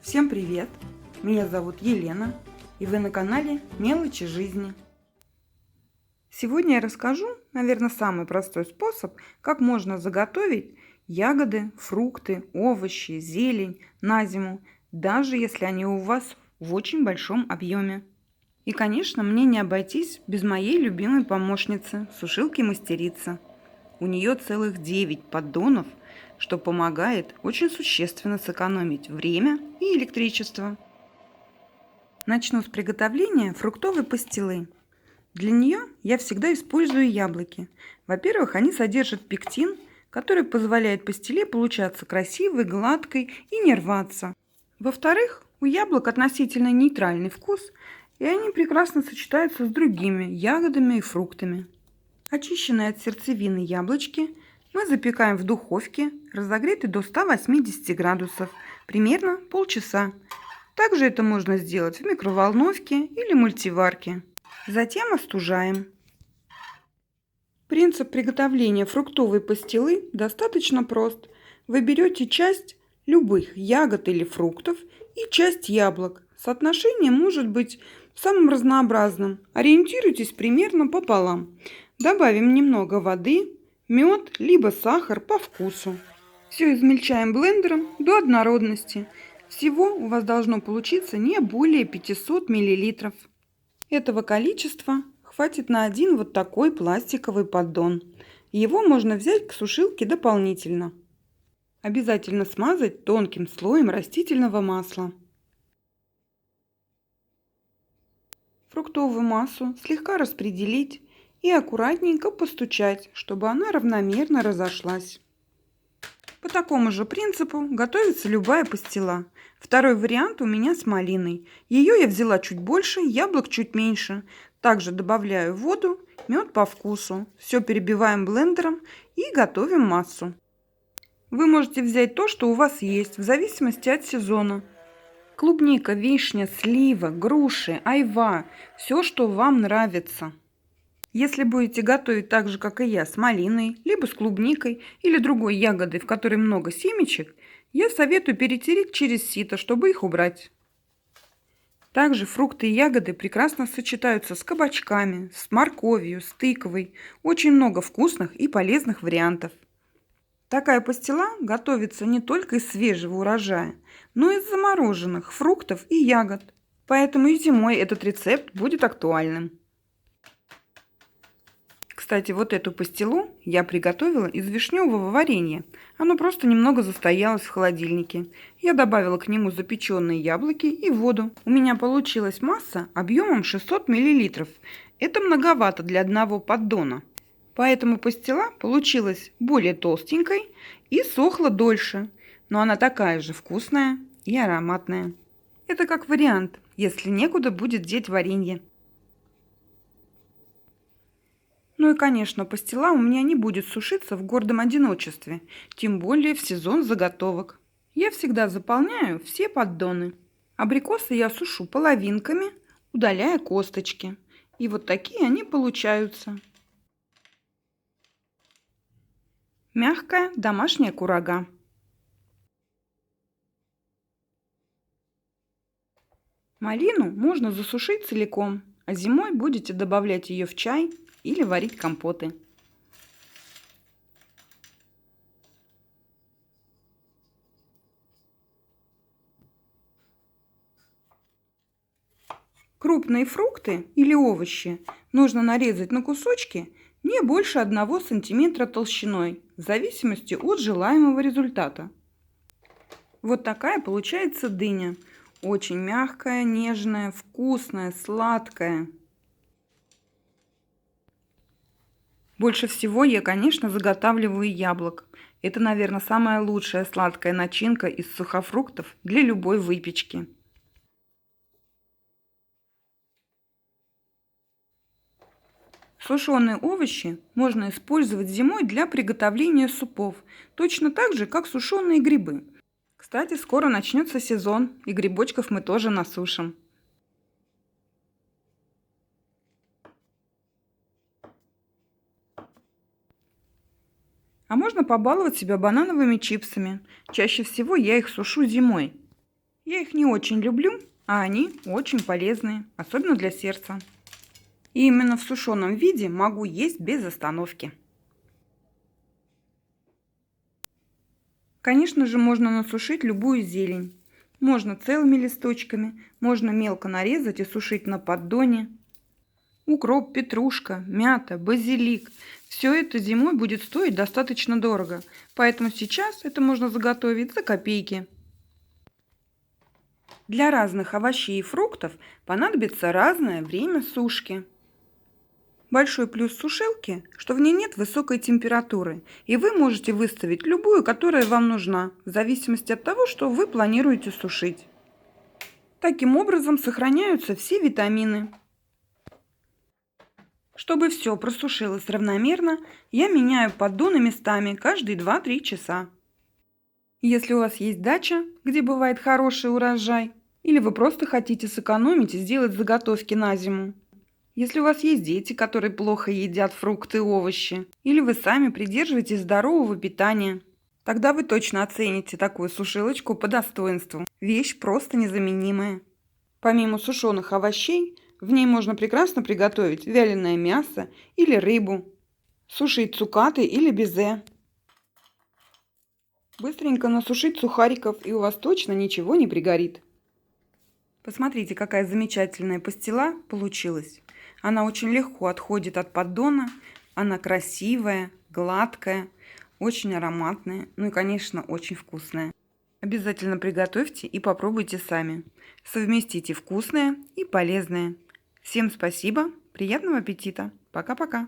Всем привет! Меня зовут Елена, и вы на канале Мелочи жизни. Сегодня я расскажу, наверное, самый простой способ, как можно заготовить ягоды, фрукты, овощи, зелень на зиму, даже если они у вас в очень большом объеме. И, конечно, мне не обойтись без моей любимой помощницы, сушилки-мастерицы. У нее целых 9 поддонов, что помогает очень существенно сэкономить время и электричество. Начну с приготовления фруктовой пастилы. Для нее я всегда использую яблоки. Во-первых, они содержат пектин, который позволяет пастиле получаться красивой, гладкой и не рваться. Во-вторых, у яблок относительно нейтральный вкус, и они прекрасно сочетаются с другими ягодами и фруктами. Очищенные от сердцевины яблочки мы запекаем в духовке, разогретой до 180 градусов, примерно полчаса. Также это можно сделать в микроволновке или мультиварке. Затем остужаем. Принцип приготовления фруктовой пастилы достаточно прост. Вы берете часть любых ягод или фруктов и часть яблок. Соотношение может быть самым разнообразным. Ориентируйтесь примерно пополам. Добавим немного воды, мед, либо сахар по вкусу. Все измельчаем блендером до однородности. Всего у вас должно получиться не более 500 мл. Этого количества хватит на один вот такой пластиковый поддон. Его можно взять к сушилке дополнительно. Обязательно смазать тонким слоем растительного масла. Фруктовую массу слегка распределить и аккуратненько постучать, чтобы она равномерно разошлась. По такому же принципу готовится любая пастила. Второй вариант у меня с малиной. Ее я взяла чуть больше, яблок чуть меньше. Также добавляю воду, мед по вкусу. Все перебиваем блендером и готовим массу. Вы можете взять то, что у вас есть, в зависимости от сезона. Клубника, вишня, слива, груши, айва – все, что вам нравится. Если будете готовить так же, как и я, с малиной, либо с клубникой или другой ягодой, в которой много семечек, я советую перетереть через сито, чтобы их убрать. Также фрукты и ягоды прекрасно сочетаются с кабачками, с морковью, с тыквой. Очень много вкусных и полезных вариантов. Такая пастила готовится не только из свежего урожая, но и из замороженных фруктов и ягод. Поэтому и зимой этот рецепт будет актуальным. Кстати, вот эту пастилу я приготовила из вишневого варенья. Оно просто немного застоялось в холодильнике. Я добавила к нему запеченные яблоки и воду. У меня получилась масса объемом 600 мл. Это многовато для одного поддона. Поэтому пастила получилась более толстенькой и сохла дольше. Но она такая же вкусная и ароматная. Это как вариант, если некуда будет деть варенье. Ну и, конечно, пастила у меня не будет сушиться в гордом одиночестве, тем более в сезон заготовок. Я всегда заполняю все поддоны. Абрикосы я сушу половинками, удаляя косточки. И вот такие они получаются. Мягкая домашняя курага. Малину можно засушить целиком, а зимой будете добавлять ее в чай или варить компоты. Крупные фрукты или овощи нужно нарезать на кусочки не больше 1 см толщиной, в зависимости от желаемого результата. Вот такая получается дыня. Очень мягкая, нежная, вкусная, сладкая. Больше всего я, конечно, заготавливаю яблок. Это, наверное, самая лучшая сладкая начинка из сухофруктов для любой выпечки. Сушеные овощи можно использовать зимой для приготовления супов, точно так же, как сушеные грибы. Кстати, скоро начнется сезон, и грибочков мы тоже насушим. А можно побаловать себя банановыми чипсами. Чаще всего я их сушу зимой. Я их не очень люблю, а они очень полезные, особенно для сердца. И именно в сушеном виде могу есть без остановки. Конечно же, можно насушить любую зелень. Можно целыми листочками, можно мелко нарезать и сушить на поддоне. Укроп, петрушка, мята, базилик. Все это зимой будет стоить достаточно дорого, поэтому сейчас это можно заготовить за копейки. Для разных овощей и фруктов понадобится разное время сушки. Большой плюс сушилки, что в ней нет высокой температуры, и вы можете выставить любую, которая вам нужна, в зависимости от того, что вы планируете сушить. Таким образом сохраняются все витамины. Чтобы все просушилось равномерно, я меняю поддоны местами каждые 2-3 часа. Если у вас есть дача, где бывает хороший урожай, или вы просто хотите сэкономить и сделать заготовки на зиму, если у вас есть дети, которые плохо едят фрукты и овощи, или вы сами придерживаетесь здорового питания, тогда вы точно оцените такую сушилочку по достоинству. Вещь просто незаменимая. Помимо сушеных овощей, в ней можно прекрасно приготовить вяленое мясо или рыбу, сушить цукаты или безе. Быстренько насушить сухариков, и у вас точно ничего не пригорит. Посмотрите, какая замечательная пастила получилась. Она очень легко отходит от поддона, она красивая, гладкая, очень ароматная, ну и, конечно, очень вкусная. Обязательно приготовьте и попробуйте сами. Совместите вкусное и полезное. Всем спасибо, приятного аппетита. Пока-пока.